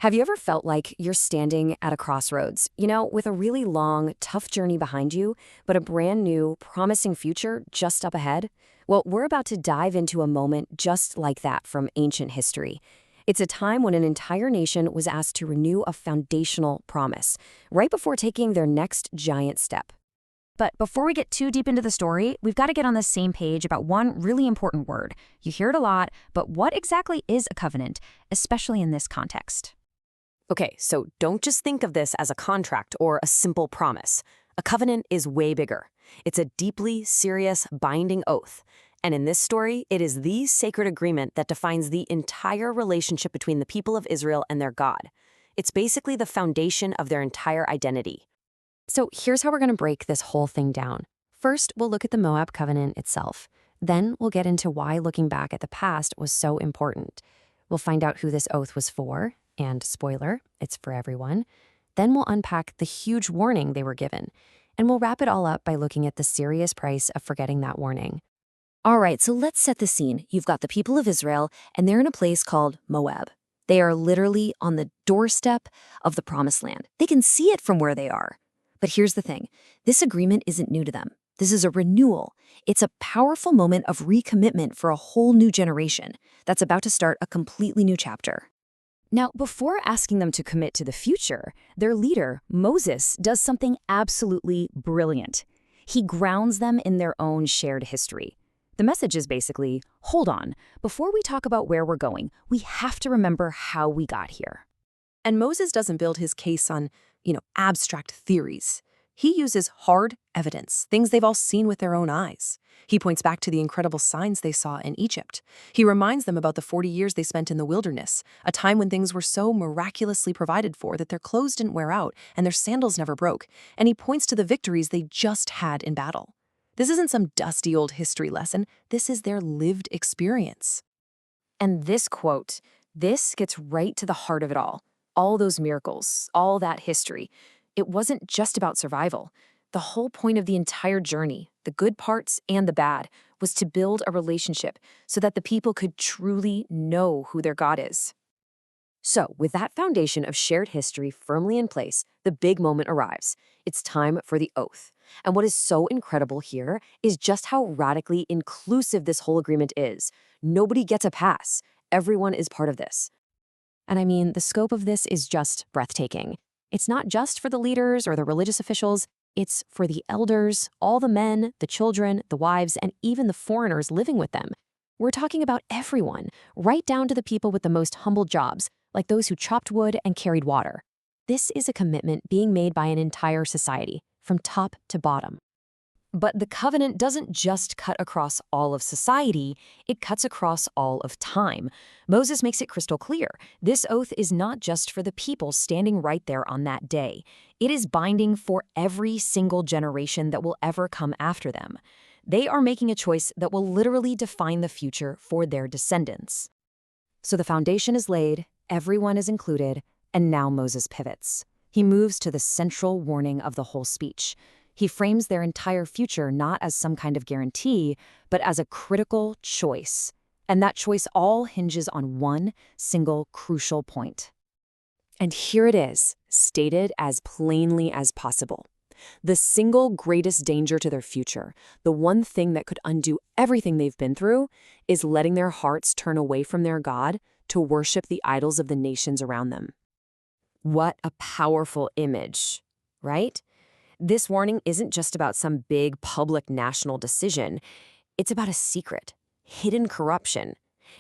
Have you ever felt like you're standing at a crossroads, with a really long, tough journey behind you, but a brand new, promising future just up ahead? Well, we're about to dive into a moment just like that from ancient history. It's a time when an entire nation was asked to renew a foundational promise, right before taking their next giant step. But before we get too deep into the story, we've got to get on the same page about one really important word. You hear it a lot, but what exactly is a covenant, especially in this context? Okay, so don't just think of this as a contract or a simple promise. A covenant is way bigger. It's a deeply serious, binding oath. And in this story, it is the sacred agreement that defines the entire relationship between the people of Israel and their God. It's basically the foundation of their entire identity. So here's how we're going to break this whole thing down. First, we'll look at the Moab covenant itself. Then we'll get into why looking back at the past was so important. We'll find out who this oath was for, and spoiler, it's for everyone. Then we'll unpack the huge warning they were given. And we'll wrap it all up by looking at the serious price of forgetting that warning. All right, so let's set the scene. You've got the people of Israel, and they're in a place called Moab. They are literally on the doorstep of the Promised Land. They can see it from where they are. But here's the thing. This agreement isn't new to them. This is a renewal. It's a powerful moment of recommitment for a whole new generation that's about to start a completely new chapter. Now, before asking them to commit to the future, their leader, Moses, does something absolutely brilliant. He grounds them in their own shared history. The message is basically, hold on, before we talk about where we're going, we have to remember how we got here. And Moses doesn't build his case on, abstract theories. He uses hard evidence, things they've all seen with their own eyes. He points back to the incredible signs they saw in Egypt. He reminds them about the 40 years they spent in the wilderness, a time when things were so miraculously provided for that their clothes didn't wear out and their sandals never broke. And he points to the victories they just had in battle. This isn't some dusty old history lesson. This is their lived experience. And this quote, this gets right to the heart of it all. All those miracles, all that history. It wasn't just about survival. The whole point of the entire journey, the good parts and the bad, was to build a relationship so that the people could truly know who their God is. So, with that foundation of shared history firmly in place, the big moment arrives. It's time for the oath. And what is so incredible here is just how radically inclusive this whole agreement is. Nobody gets a pass. Everyone is part of this. And I mean, the scope of this is just breathtaking. It's not just for the leaders or the religious officials. It's for the elders, all the men, the children, the wives, and even the foreigners living with them. We're talking about everyone, right down to the people with the most humble jobs, like those who chopped wood and carried water. This is a commitment being made by an entire society, from top to bottom. But the covenant doesn't just cut across all of society, it cuts across all of time. Moses makes it crystal clear. This oath is not just for the people standing right there on that day. It is binding for every single generation that will ever come after them. They are making a choice that will literally define the future for their descendants. So the foundation is laid, everyone is included, and now Moses pivots. He moves to the central warning of the whole speech. He frames their entire future not as some kind of guarantee, but as a critical choice. And that choice all hinges on one single crucial point. And here it is, stated as plainly as possible. The single greatest danger to their future, the one thing that could undo everything they've been through, is letting their hearts turn away from their God to worship the idols of the nations around them. What a powerful image, right? This warning isn't just about some big public national decision. It's about a secret, hidden corruption.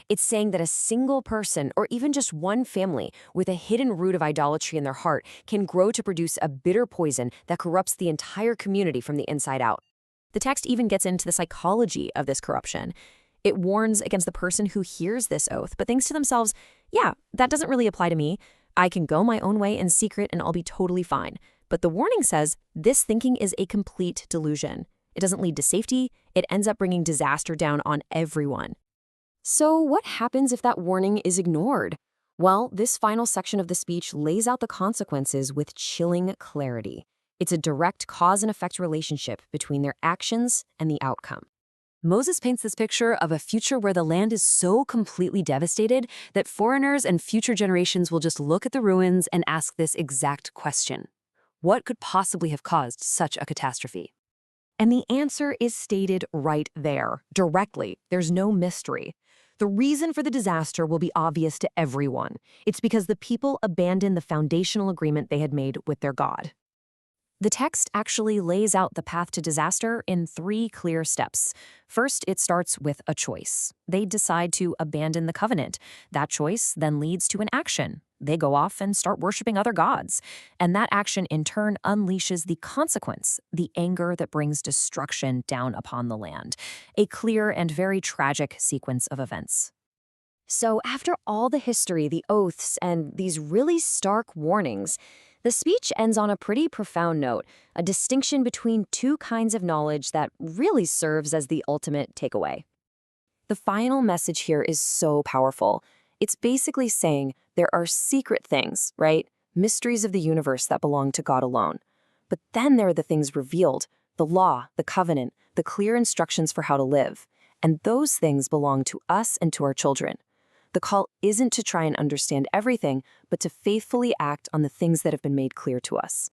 It's saying that a single person, or even just one family, with a hidden root of idolatry in their heart can grow to produce a bitter poison that corrupts the entire community from the inside out. The text even gets into the psychology of this corruption. It warns against the person who hears this oath, but thinks to themselves, yeah, that doesn't really apply to me. I can go my own way in secret and I'll be totally fine. But the warning says this thinking is a complete delusion. It doesn't lead to safety. It ends up bringing disaster down on everyone. So what happens if that warning is ignored? Well, this final section of the speech lays out the consequences with chilling clarity. It's a direct cause and effect relationship between their actions and the outcome. Moses paints this picture of a future where the land is so completely devastated that foreigners and future generations will just look at the ruins and ask this exact question. What could possibly have caused such a catastrophe? And the answer is stated right there, directly. There's no mystery. The reason for the disaster will be obvious to everyone. It's because the people abandoned the foundational agreement they had made with their God. The text actually lays out the path to disaster in 3 clear steps. First, it starts with a choice. They decide to abandon the covenant. That choice then leads to an action. They go off and start worshiping other gods. And that action in turn unleashes the consequence, the anger that brings destruction down upon the land. A clear and very tragic sequence of events. So after all the history, the oaths, and these really stark warnings, the speech ends on a pretty profound note, a distinction between 2 kinds of knowledge that really serves as the ultimate takeaway. The final message here is so powerful. It's basically saying there are secret things, right? Mysteries of the universe that belong to God alone. But then there are the things revealed, the law, the covenant, the clear instructions for how to live. And those things belong to us and to our children. The call isn't to try and understand everything, but to faithfully act on the things that have been made clear to us.